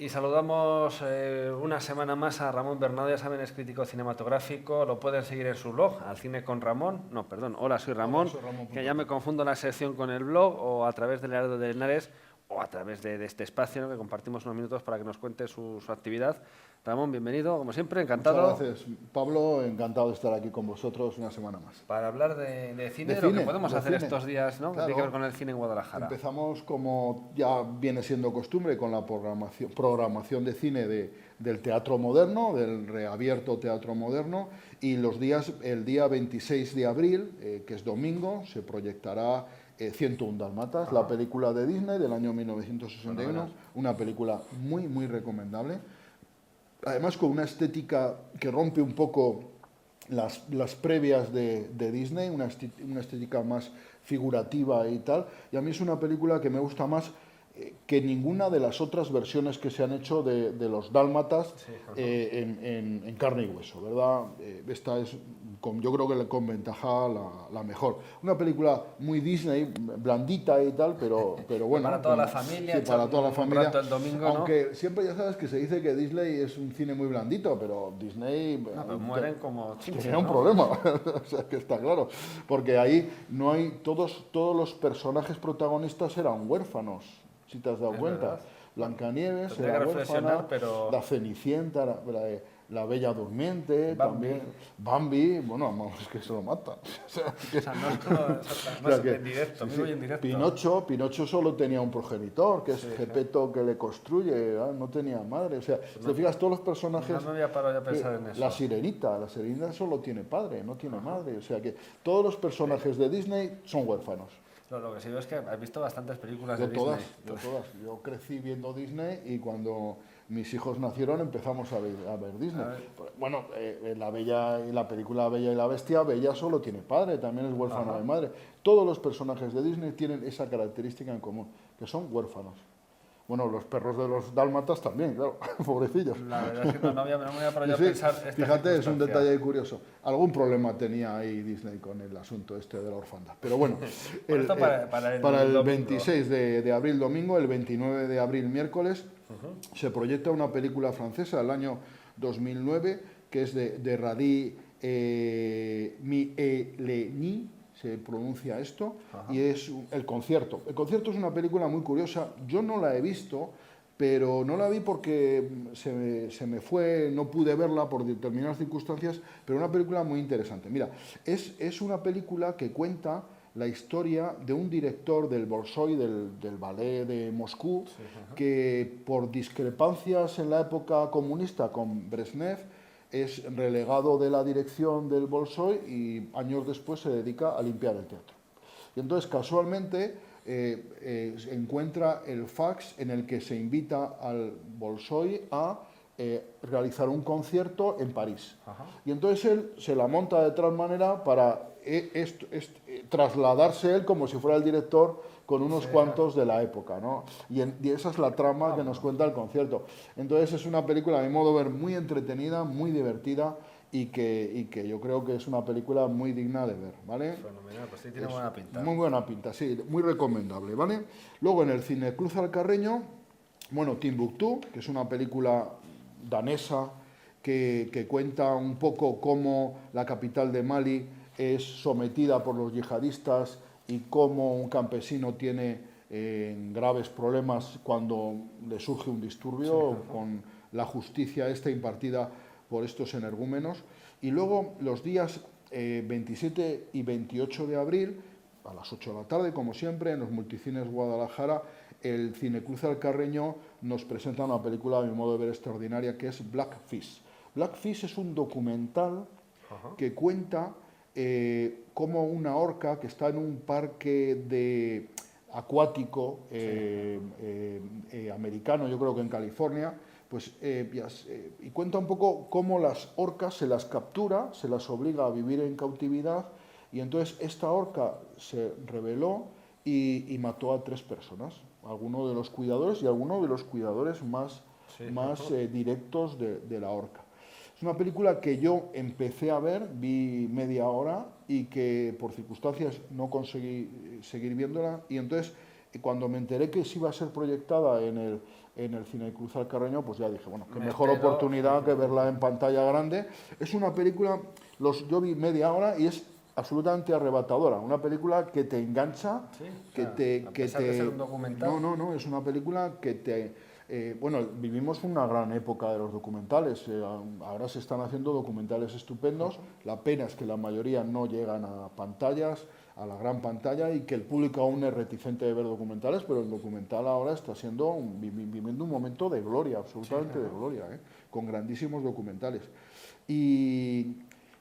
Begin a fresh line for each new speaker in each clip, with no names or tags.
Y saludamos una semana más a Ramón Bernardo, ya saben, es crítico cinematográfico, lo pueden seguir en su blog, Al Cine con Ramón, no, perdón, Hola, soy Ramón, que ya me confundo la sección con el blog, o a través del Heraldo de Henares, o a través de este espacio, ¿no?, que compartimos unos minutos para que nos cuente su actividad. Ramón, bienvenido, como siempre, encantado.
Muchas gracias, Pablo, encantado de estar aquí con vosotros una semana más.
Para hablar de cine,
De
lo que
cine,
podemos
de
hacer
cine.
estos días, ¿no?, que
Claro.
tiene que ver con el cine en Guadalajara.
Empezamos, como ya viene siendo costumbre, con la programación de cine del Teatro Moderno, del reabierto Teatro Moderno, y el día 26 de abril, que es domingo, se proyectará 101 Dálmatas, la película de Disney del año 1961, una película muy, muy recomendable. Además, con una estética que rompe un poco las previas de Disney, una estética más figurativa y tal. Y a mí es una película que me gusta más que ninguna de las otras versiones que se han hecho de los Dálmatas,
Sí,
en carne y hueso, ¿verdad? Esta es, yo creo que con ventaja la mejor. Una película muy Disney, blandita y tal, pero bueno.
Para toda la familia,
sí, para toda la
un
familia.
rato el domingo, ¿no?
Aunque siempre ya sabes que se dice que Disney es un cine muy blandito, pero Disney
Pero mueren como chinches,
tenía un
¿no?
problema, o sea, que está claro, porque ahí no hay, todos los personajes protagonistas eran huérfanos, si te has dado
Es
cuenta.
verdad.
Blancanieves
Tendría
era
que
huérfana,
reflexionar, pero-
la Cenicienta, la Bella Durmiente,
Bambi.
también, Bambi, bueno, vamos, es que se lo matan. O sea, que-
O sea, no
o sea
es
que-
en directo,
sí,
muy
sí.
en directo.
Pinocho solo tenía un progenitor, que es
Sí,
Gepetto, que le construye, ¿verdad? No tenía madre. O sea, si te fijas, todos los personajes...
No me había parado ya a pensar en eso.
La Sirenita solo tiene padre, no tiene madre. O sea que todos los personajes de Disney son huérfanos.
Lo que sí veo es que has visto bastantes películas
Yo
de
todas,
Disney.
yo todas. Yo crecí viendo Disney y cuando mis hijos nacieron empezamos a ver Disney.
A ver.
Bueno, la Bella y la película Bella y la Bestia, Bella solo tiene padre, también es huérfana
Ajá.
de madre. Todos los personajes de Disney tienen esa característica en común, que son huérfanos. Bueno, los perros de los dálmatas también, claro, pobrecillos.
La verdad es que no me había parado ya
Sí,
a pensar esta
fíjate, es un
circunstancia.
detalle curioso. Algún problema tenía ahí Disney con el asunto este de la orfandad. Pero bueno,
Por esto para el
el
domingo.
26 de abril domingo, el 29 de abril miércoles, se proyecta una película francesa del año 2009, que es de Radi Mieleni, se pronuncia esto, y es El Concierto. El Concierto es una película muy curiosa, yo no la he visto, pero no la vi porque se me fue, no pude verla por determinadas circunstancias, pero una película muy interesante. Mira, es una película que cuenta la historia de un director del Bolshoi, del ballet de Moscú, que por discrepancias en la época comunista con Brezhnev, es relegado de la dirección del Bolshoi y años después se dedica a limpiar el teatro. Y entonces, casualmente, encuentra el fax en el que se invita al Bolshoi a realizar un concierto en París.
Ajá.
Y entonces él se la monta de tal manera para trasladarse él como si fuera el director con unos cuantos de la época, ¿no? Y esa es la trama que nos cuenta el concierto. Entonces es una película, a mi modo de ver, muy entretenida, muy divertida y que yo creo que es una película muy digna de ver, ¿vale?
Fenomenal, pues sí, tiene buena pinta.
Muy buena pinta, sí, muy recomendable, ¿vale? Luego en el Cine Cruz Alcarreño, bueno, Timbuktu, que es una película danesa que cuenta un poco cómo la capital de Mali es sometida por los yihadistas y cómo un campesino tiene graves problemas cuando le surge un disturbio con la justicia impartida por estos energúmenos. Y luego los días 27 y 28 de abril, a las 8 de la tarde, como siempre, en los Multicines Guadalajara, el Cinecruz Alcarreño nos presenta una película, a mi modo de ver, extraordinaria, que es Blackfish. Blackfish es un documental que cuenta cómo una orca que está en un parque acuático americano, yo creo que en California, pues, y cuenta un poco cómo las orcas se las captura, se las obliga a vivir en cautividad, y entonces esta orca se rebeló y mató a 3 personas, algunos de los cuidadores y algunos de los cuidadores más directos de la orca. Es una película que yo empecé a ver, vi media hora y que por circunstancias no conseguí seguir viéndola, y entonces y cuando me enteré que sí iba a ser proyectada en el Cineclub al Carreño, pues ya dije, bueno, qué mejor oportunidad que verla en pantalla grande. Es una película, yo vi media hora y es absolutamente arrebatadora, una película que te engancha,
sí,
que
de ser un documental.
No, es una película que bueno, vivimos una gran época de los documentales, ahora se están haciendo documentales estupendos, la pena es que la mayoría no llegan a pantallas, a la gran pantalla, y que el público aún es reticente de ver documentales, pero el documental ahora está viviendo un momento de gloria, absolutamente de gloria, con grandísimos documentales. Y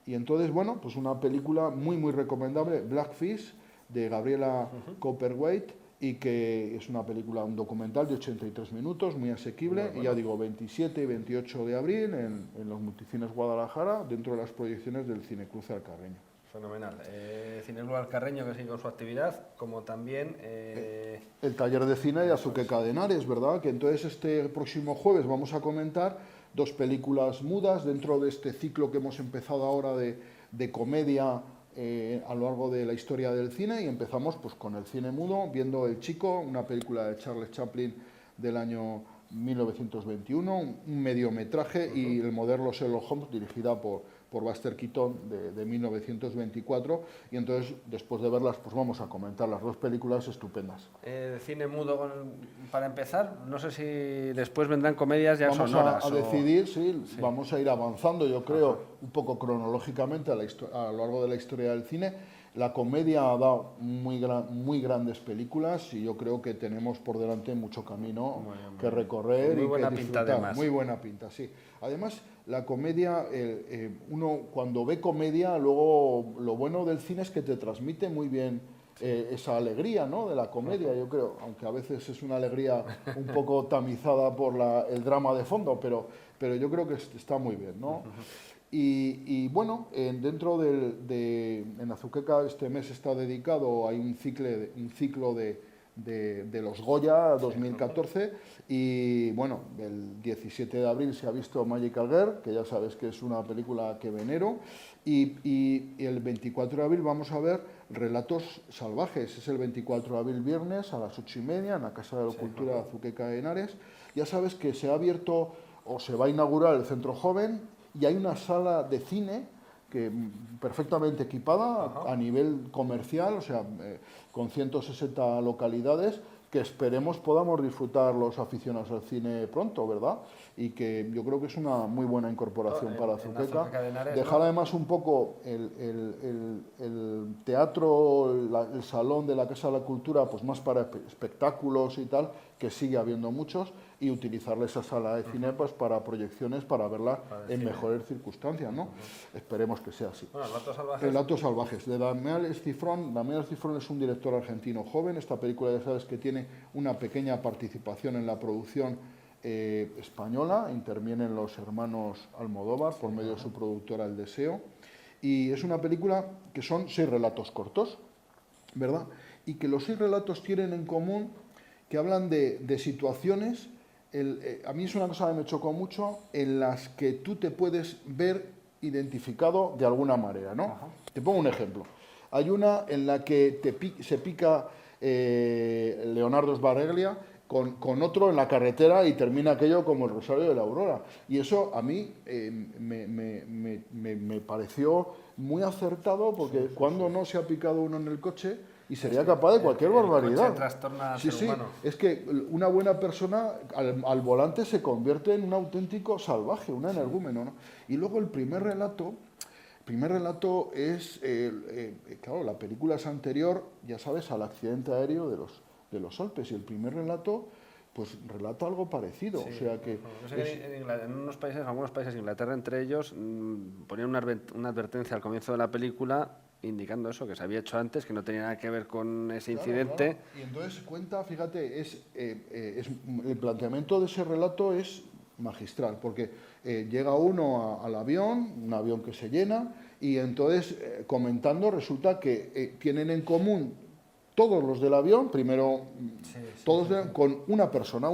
entonces, bueno, pues una película muy, muy recomendable, Blackfish, de Gabriela Copperwaite, y que es una película, un documental de 83 minutos, muy asequible, y ya digo, 27 y 28 de abril en los Multicines Guadalajara, dentro de las proyecciones del Cineclub al Carreño.
Fenomenal. Cineclub al Carreño, que sigue con su actividad, como también...
el taller de cine de Azuqueca de Henares, ¿verdad? Que entonces este próximo jueves vamos a comentar 2 películas mudas dentro de este ciclo que hemos empezado ahora de comedia a lo largo de la historia del cine, y empezamos pues con el cine mudo, viendo El Chico, una película de Charles Chaplin del año 1921, un mediometraje, y El moderno Sherlock Holmes, dirigida por Buster Keaton, de 1924, y entonces, después de verlas, pues vamos a comentar las 2 películas estupendas.
Cine mudo, para empezar, no sé si después vendrán comedias ya sonoras.
Vamos a decidir, sí, vamos a ir avanzando, yo creo, un poco cronológicamente a lo largo de la historia del cine. La comedia ha dado muy grandes películas, y yo creo que tenemos por delante mucho camino que recorrer y que disfrutar. Muy buena pinta, sí. Además, la comedia, uno cuando ve comedia, luego lo bueno del cine es que te transmite muy bien esa alegría, ¿no?, de la comedia, yo creo, aunque a veces es una alegría un poco tamizada por el drama de fondo, pero yo creo que está muy bien, ¿no? Y bueno, dentro en Azuqueca este mes está dedicado, hay un ciclo de los Goya 2014, y bueno, el 17 de abril se ha visto Magical Girl, que ya sabes que es una película que venero, y el 24 de abril vamos a ver Relatos Salvajes, es el 24 de abril, viernes, a las 8:30, en la Casa de la Cultura de Azuqueca de Henares. Ya sabes que se ha abierto o se va a inaugurar el Centro Joven, y hay una sala de cine perfectamente equipada a nivel comercial, o sea, con 160 localidades, que esperemos podamos disfrutar los aficionados al cine pronto, ¿verdad? Y que yo creo que es una muy buena incorporación para Azuqueca. Dejar además un poco el teatro, el salón de la Casa de la Cultura, pues más para espectáculos y tal, que sigue habiendo muchos, y utilizarle esa sala de cine pues para proyecciones, para verla en mejores circunstancias, ¿no? Esperemos que sea así.
Bueno, Relatos
Salvajes, de Damián Escifrón. Damián Escifrón es un director argentino joven. Esta película, ya sabes que tiene una pequeña participación en la producción española, intervienen los hermanos Almodóvar por medio de su productora El Deseo, y es una película que son 6 relatos cortos, ¿verdad? Y que los 6 relatos tienen en común que hablan de situaciones, a mí es una cosa que me chocó mucho, en las que tú te puedes ver identificado de alguna manera, ¿no? Te pongo un ejemplo. Hay una en la que se pica Leonardo Sbaraglia con otro en la carretera, y termina aquello como el Rosario de la Aurora. Y eso a mí me pareció muy acertado, porque cuando no se ha picado uno en el coche y sería capaz de cualquier barbaridad.
Coche trastorna al ser humano.
Es que una buena persona al volante se convierte en un auténtico salvaje, un energúmeno, ¿no? Y luego el primer relato es, claro, la película es anterior, ya sabes, al accidente aéreo de los Alpes, y el primer relato pues relata algo parecido. Sí, o sea que
en algunos países, Inglaterra entre ellos, ponían una advertencia al comienzo de la película indicando eso, que se había hecho antes, que no tenía nada que ver con ese incidente.
Claro. Y entonces cuenta, fíjate, el planteamiento de ese relato es magistral, porque llega uno al avión, un avión que se llena, y entonces comentando resulta que tienen en común todos los del avión, primero con una persona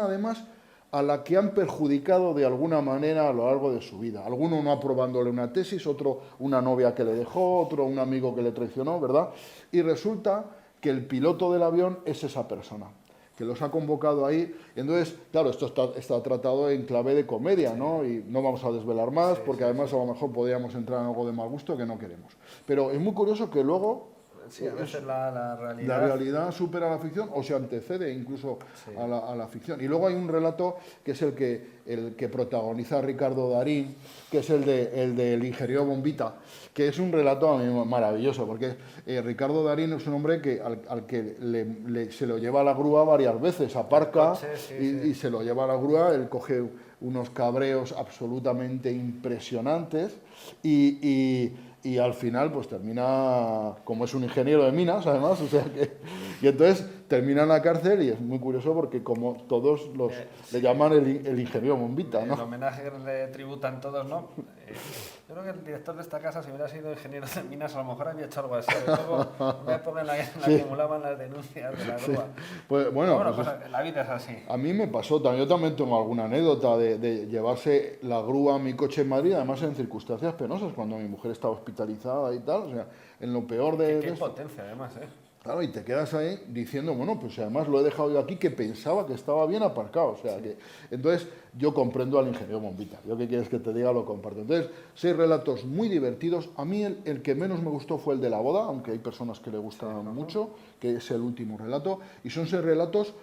además a la que han perjudicado de alguna manera a lo largo de su vida. Alguno no aprobándole una tesis, otro una novia que le dejó, otro un amigo que le traicionó, ¿verdad? Y resulta que el piloto del avión es esa persona, que los ha convocado ahí. Entonces, claro, esto está tratado en clave de comedia, ¿no? Y no vamos a desvelar más, porque además a lo mejor podríamos entrar en algo de mal gusto que no queremos. Pero es muy curioso que luego
Sí, a veces la
la realidad supera la ficción o se antecede incluso a la ficción. Y luego hay un relato que es el que protagoniza Ricardo Darín, que es el del ingeniero Bombita, que es un relato a mí maravilloso, porque Ricardo Darín es un hombre que al que se lo lleva a la grúa varias veces, aparca y se lo lleva a la grúa, él coge unos cabreos absolutamente impresionantes y al final pues termina, como es un ingeniero de minas además, o sea que, y entonces termina en la cárcel y es muy curioso porque como todos le llaman el ingeniero Bombita, ¿no?
El homenaje que le tributan todos, ¿no? Yo creo que el director de esta casa, si hubiera sido ingeniero de minas, a lo mejor había hecho algo así. Luego me época en la que acumulaban las denuncias de la grúa.
Pues, bueno,
pues la vida es así.
A mí me pasó, yo también tengo alguna anécdota de llevarse la grúa a mi coche en Madrid, además en circunstancias penosas, cuando mi mujer estaba hospitalizada y tal, o sea, en lo peor de...
Qué potencia, además, ¿eh?
Claro, y te quedas ahí diciendo, bueno, pues además lo he dejado yo aquí que pensaba que estaba bien aparcado, o sea que... Entonces, yo comprendo al ingeniero Bombita, yo qué quieres que te diga, lo comparto. Entonces, 6 relatos muy divertidos. A mí el que menos me gustó fue el de la boda, aunque hay personas que le gustan mucho, que es el último relato, y son 6 relatos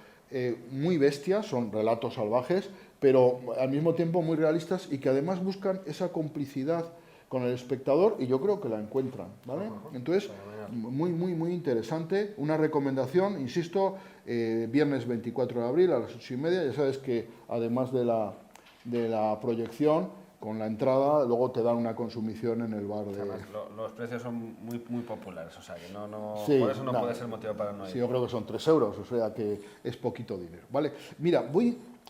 muy bestias, son relatos salvajes, pero al mismo tiempo muy realistas y que además buscan esa complicidad con el espectador y yo creo que la encuentran, ¿vale? Entonces, muy interesante. Una recomendación, insisto, viernes 24 de abril a las 8:30, ya sabes que además de la proyección, con la entrada, luego te dan una consumición en el bar de...
Además, los precios son muy populares, o sea que
sí,
por eso no puede ser motivo para no ir.
Sí, yo creo que son 3 euros, o sea que es poquito dinero, ¿vale? Mira,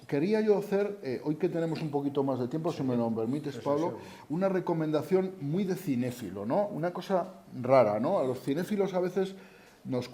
quería yo hacer, hoy que tenemos un poquito más de tiempo, si me lo permites, Pablo, una recomendación muy de cinéfilo, ¿no? Una cosa rara, ¿no? A los cinéfilos a veces nos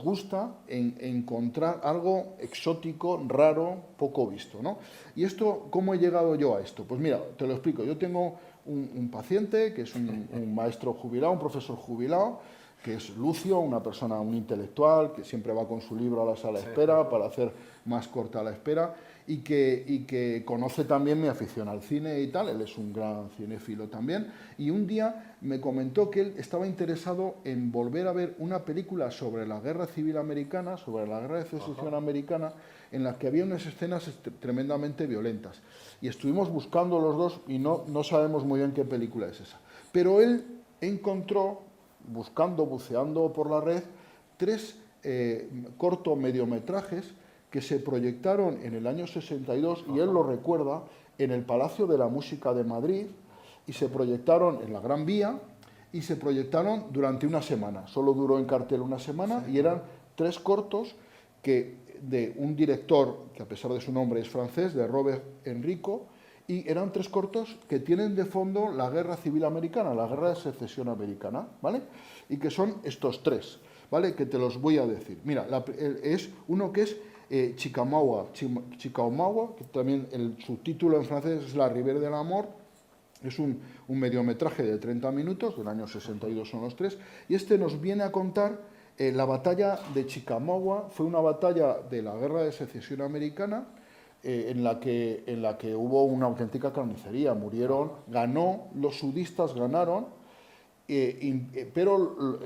gusta encontrar algo exótico, raro, poco visto, ¿no? Y esto, ¿cómo he llegado yo a esto? Pues mira, te lo explico. Yo tengo un paciente que es un maestro jubilado, un profesor jubilado, que es Lucio, un intelectual, que siempre va con su libro a la sala de espera para hacer más corta la espera y que conoce también mi afición al cine y tal, él es un gran cinéfilo también, y un día me comentó que él estaba interesado en volver a ver una película sobre la Guerra Civil Americana, sobre la Guerra de Secesión Americana, en la que había unas escenas tremendamente violentas. Y estuvimos buscando los dos y no sabemos muy bien qué película es esa. Pero él encontró, buceando por la red, 3 cortomediometrajes que se proyectaron en el año 62, y él lo recuerda, en el Palacio de la Música de Madrid, y se proyectaron en la Gran Vía, y se proyectaron durante una semana. Solo duró en cartel una semana, y eran 3 cortos de un director, que a pesar de su nombre es francés, de Robert Enrico, y eran 3 cortos que tienen de fondo la Guerra Civil Americana, la Guerra de Secesión Americana, ¿vale? Y que son estos 3, ¿vale? Que te los voy a decir. Mira, es uno que es Chickamauga, que también el subtítulo en francés es La Rivière de l'Amour. Es un mediometraje de 30 minutos, del año 62 son los 3, y este nos viene a contar la batalla de Chickamauga. Fue una batalla de la Guerra de Secesión Americana, en la que hubo una auténtica carnicería, los sudistas ganaron, pero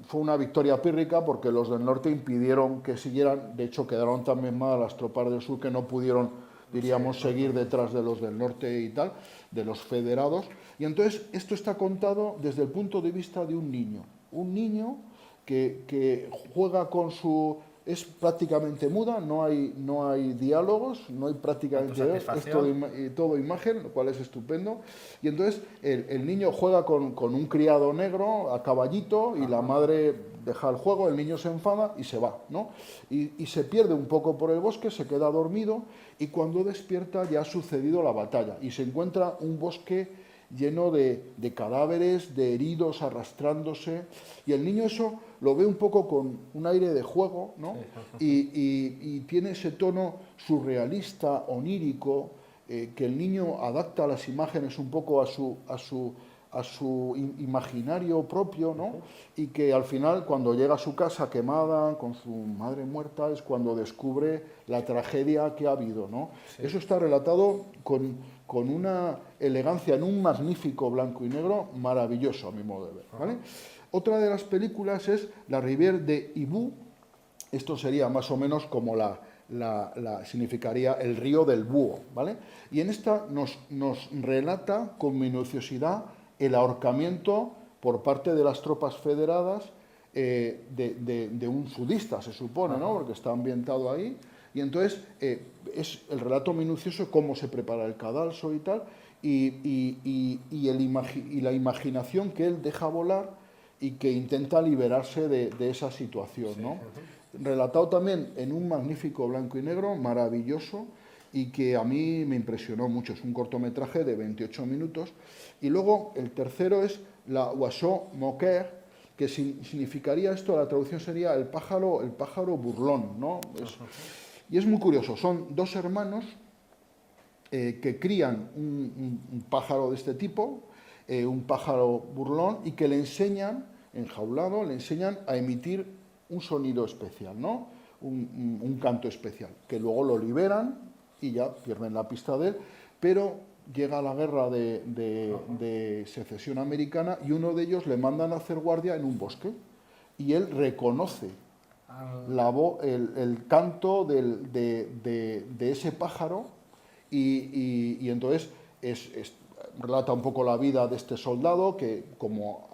fue una victoria pírrica porque los del norte impidieron que siguieran, de hecho quedaron tan mermadas las tropas del sur que no pudieron, diríamos, seguir detrás de los del norte y tal, de los federados, y entonces esto está contado desde el punto de vista de un niño que juega con su... Es prácticamente muda, no hay diálogos, no hay prácticamente... Es todo imagen, lo cual es estupendo. Y entonces el niño juega con un criado negro a caballito y la madre deja el juego, el niño se enfada y se va, ¿no? Y se pierde un poco por el bosque, se queda dormido y cuando despierta ya ha sucedido la batalla y se encuentra un bosque lleno de cadáveres, de heridos arrastrándose, y el niño eso lo ve un poco con un aire de juego, ¿no? Y tiene ese tono surrealista, onírico, que el niño adapta las imágenes un poco a su a su imaginario propio, ¿no? Y que al final, cuando llega a su casa quemada, con su madre muerta, es cuando descubre la tragedia que ha habido, ¿no? Sí. Eso está relatado con una elegancia, en un magnífico blanco y negro maravilloso, a mi modo de ver, ¿vale? Otra de las películas es La Rivière de Hibou. Esto sería más o menos como significaría el río del búho, ¿vale? Y en esta nos relata con minuciosidad el ahorcamiento por parte de las tropas federadas de un sudista, se supone, ¿no? Porque está ambientado ahí. Y entonces es el relato minucioso, cómo se prepara el cadalso y tal, y la imaginación que él deja volar y que intenta liberarse de esa situación, ¿no? Relatado también en un magnífico blanco y negro, maravilloso, y que a mí me impresionó mucho. Es un cortometraje de 28 minutos. Y luego el tercero es La Oiseau Moqueur, que significaría esto, la traducción sería el pájaro burlón, ¿no? Y es muy curioso, son dos hermanos que crían un pájaro de este tipo, un pájaro burlón, y que le enseñan, enjaulado, le enseñan a emitir un sonido especial, ¿no? Un canto especial, que luego lo liberan y ya pierden la pista de él, pero llega la guerra de secesión americana y uno de ellos le mandan a hacer guardia en un bosque y él reconoce el canto de ese pájaro y entonces relata un poco la vida de este soldado que como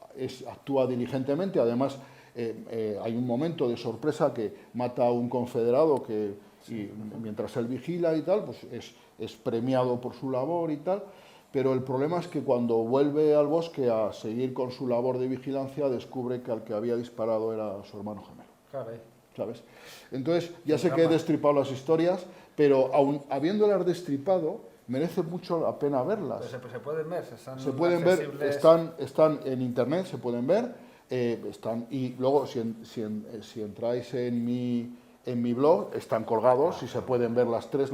actúa diligentemente, además hay un momento de sorpresa que mata a un confederado y mientras él vigila y tal, pues es premiado por su labor y tal, pero el problema es que cuando vuelve al bosque a seguir con su labor de vigilancia, descubre que al que había disparado era su hermano gemelo.
Caray.
¿Sabes? Entonces, ya sé que he destripado las historias, pero aun habiéndolas destripado, merece mucho la pena verlas.
Pero se pueden ver,
se pueden ver, están en internet, se pueden ver, y luego si entráis en mi blog, están colgados y se pueden ver los tres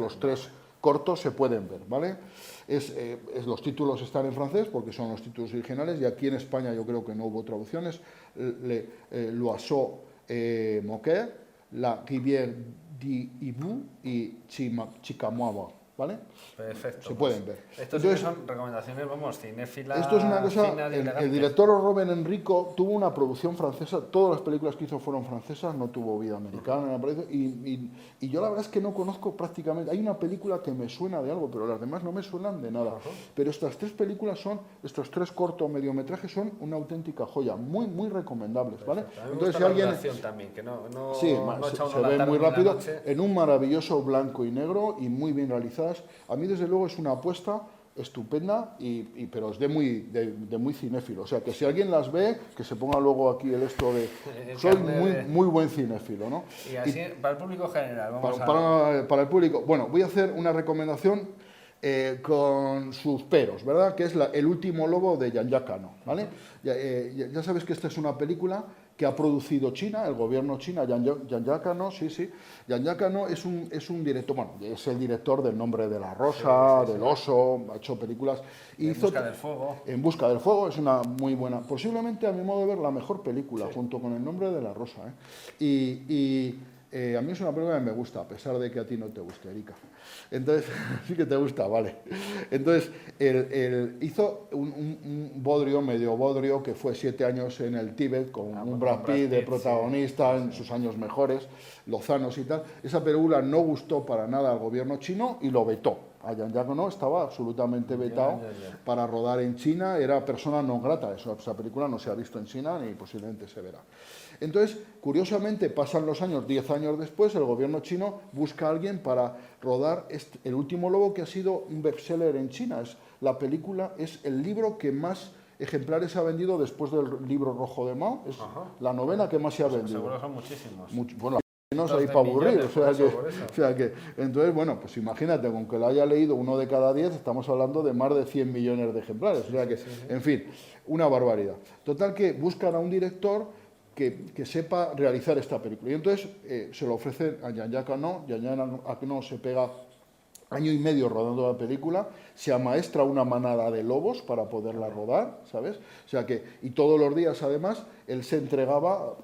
cortos se pueden ver, ¿vale? Los títulos están en francés porque son los títulos originales y aquí en España yo creo que no hubo traducciones. L'Oiseau Moqueur, La Rivière d'Hibou y Chicamaua, ¿vale?
Perfecto.
Se pueden ver.
Estos sí son recomendaciones, vamos, cinéfilas.
Esto es una cosa, el director Robert Enrico tuvo una producción francesa, todas las películas que hizo fueron francesas, no tuvo vida americana, y yo la verdad es que no conozco prácticamente, hay una película que me suena de algo, pero las demás no me suenan de nada. Pero estas tres películas estos tres cortometrajes son una auténtica joya, muy, muy recomendables, ¿vale?
Entonces si alguien... también, que
se ve muy rápido, en un maravilloso blanco y negro y muy bien realizado. A mí, desde luego, es una apuesta estupenda, pero es de muy cinéfilo. O sea, que si alguien las ve, que se ponga luego aquí soy muy buen cinéfilo, ¿no?
Y así, para el público general,
para el público, bueno, voy a hacer una recomendación con sus peros, ¿verdad? Que es El último lobo de Jean-Jacques Hano, ¿vale? Ya sabes que esta es una película que ha producido China, el gobierno chino, Jean-Jacques Hano, sí. Jean-Jacques Hano es un director, bueno, es el director del Nombre de la Rosa, del Oso, ha hecho películas.
En busca del fuego.
En busca del fuego es una muy buena, posiblemente a mi modo de ver la mejor película, junto con El Nombre de la Rosa. A mí es una película que me gusta, a pesar de que a ti no te guste, Erika. Entonces, sí que te gusta, vale. Entonces, hizo un bodrio, medio bodrio, que fue 7 años en el Tíbet, con un Brad Pitt de protagonista en sus años mejores, lozanos y tal. Esa película no gustó para nada al gobierno chino y lo vetó. A Jean-Jacques Hano estaba absolutamente vetado para rodar en China, era persona non grata. Esa película no se ha visto en China ni posiblemente se verá. Entonces, curiosamente, pasan los años, 10 años después, el gobierno chino busca a alguien para rodar El último lobo, que ha sido un bestseller en China. Es el libro que más ejemplares ha vendido después del Libro Rojo de Mao. Es la novela que más se ha vendido.
Seguro son muchísimos.
Bueno, no hay para aburrir. O sea que, entonces, bueno, pues imagínate, con que lo haya leído 1 de cada 10, estamos hablando de más de 100 millones de ejemplares. O sea que, en fin, una barbaridad. Total, que buscan a un director que sepa realizar esta película. Y entonces se lo ofrecen a Jean-Jacques Hano. Jean-Jacques Hano se pega año y medio rodando la película, se amaestra una manada de lobos para poderla rodar, ¿sabes? O sea que, y todos los días además, él se entregaba,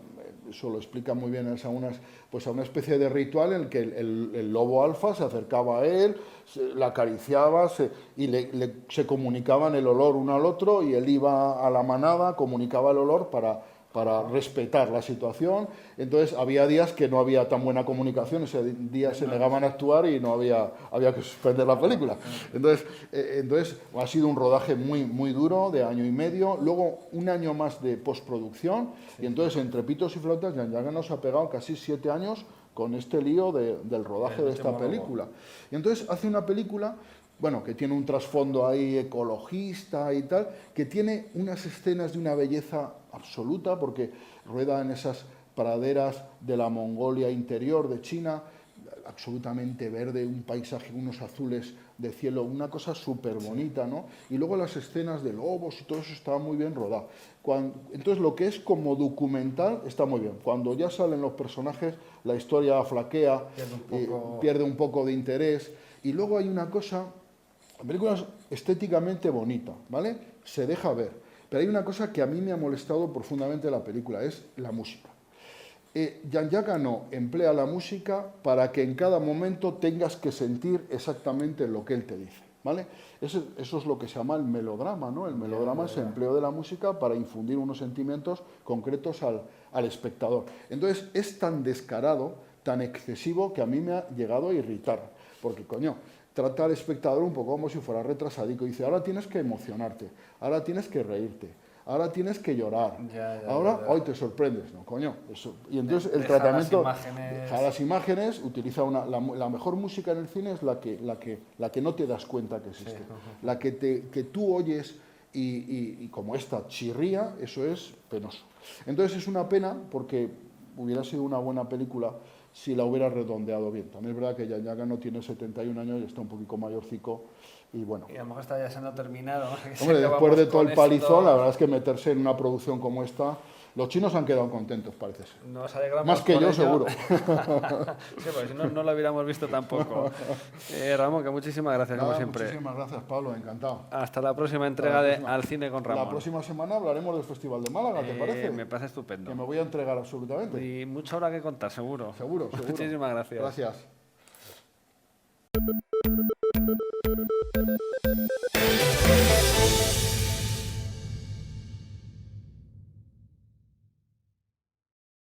eso lo explica muy bien a una especie de ritual en el que el lobo alfa se acercaba a él, la acariciaba y se comunicaban el olor uno al otro, y él iba a la manada, comunicaba el olor para respetar la situación. Entonces había días que no había tan buena comunicación, ese día se negaban a actuar y había que suspender la película. Entonces ha sido un rodaje muy, muy duro, de año y medio, luego un año más de postproducción, y entonces entre pitos y flautas Jan Yaga nos ha pegado casi 7 años con este lío del rodaje de esta película. Y entonces hace una película, bueno, que tiene un trasfondo ahí ecologista y tal, que tiene unas escenas de una belleza absoluta, porque rueda en esas praderas de la Mongolia interior de China, absolutamente verde, un paisaje, unos azules de cielo, una cosa súper bonita, ¿no? Y luego las escenas de lobos y todo eso estaba muy bien rodado. Entonces lo que es como documental está muy bien. Cuando ya salen los personajes, la historia flaquea, pierde un poco de interés. Y luego hay una cosa, la película es estéticamente bonita, ¿vale? Se deja ver. Pero hay una cosa que a mí me ha molestado profundamente de la película, es la música. Jan Yaga no emplea la música para que en cada momento tengas que sentir exactamente lo que él te dice, ¿vale? Eso es lo que se llama el melodrama, ¿no? El melodrama es el empleo de la música para infundir unos sentimientos concretos al espectador. Entonces es tan descarado, tan excesivo, que a mí me ha llegado a irritar, porque, coño, trata al espectador un poco como si fuera retrasadico. Dice, ahora tienes que emocionarte, ahora tienes que reírte, ahora tienes que llorar, ahora hoy te sorprendes, no, coño. Eso. Y entonces el tratamiento, las imágenes utiliza la mejor música en el cine es la que no te das cuenta que existe, la que tú oyes y como esta chirría, eso es penoso. Entonces es una pena, porque hubiera sido una buena película si la hubiera redondeado bien. También es verdad que Jan Yaga no tiene 71 años y está un poquito mayorcico, y bueno.
Y a lo mejor está ya siendo terminado.
Hombre, después de todo el palizón, la verdad es que meterse en una producción como esta, los chinos han quedado contentos, parece ser.
Nos alegramos
más que yo,
ello.
seguro.
Sí, porque si no, no lo hubiéramos visto tampoco. Ramón, que muchísimas gracias, como siempre.
Muchísimas gracias, Pablo, encantado.
Hasta la próxima entrega de Al Cine con Ramón.
La próxima semana hablaremos del Festival de Málaga, ¿te parece?
Me parece estupendo.
Que me voy a entregar absolutamente.
Y mucha hora que contar, seguro.
Seguro.
Muchísimas gracias.
Gracias.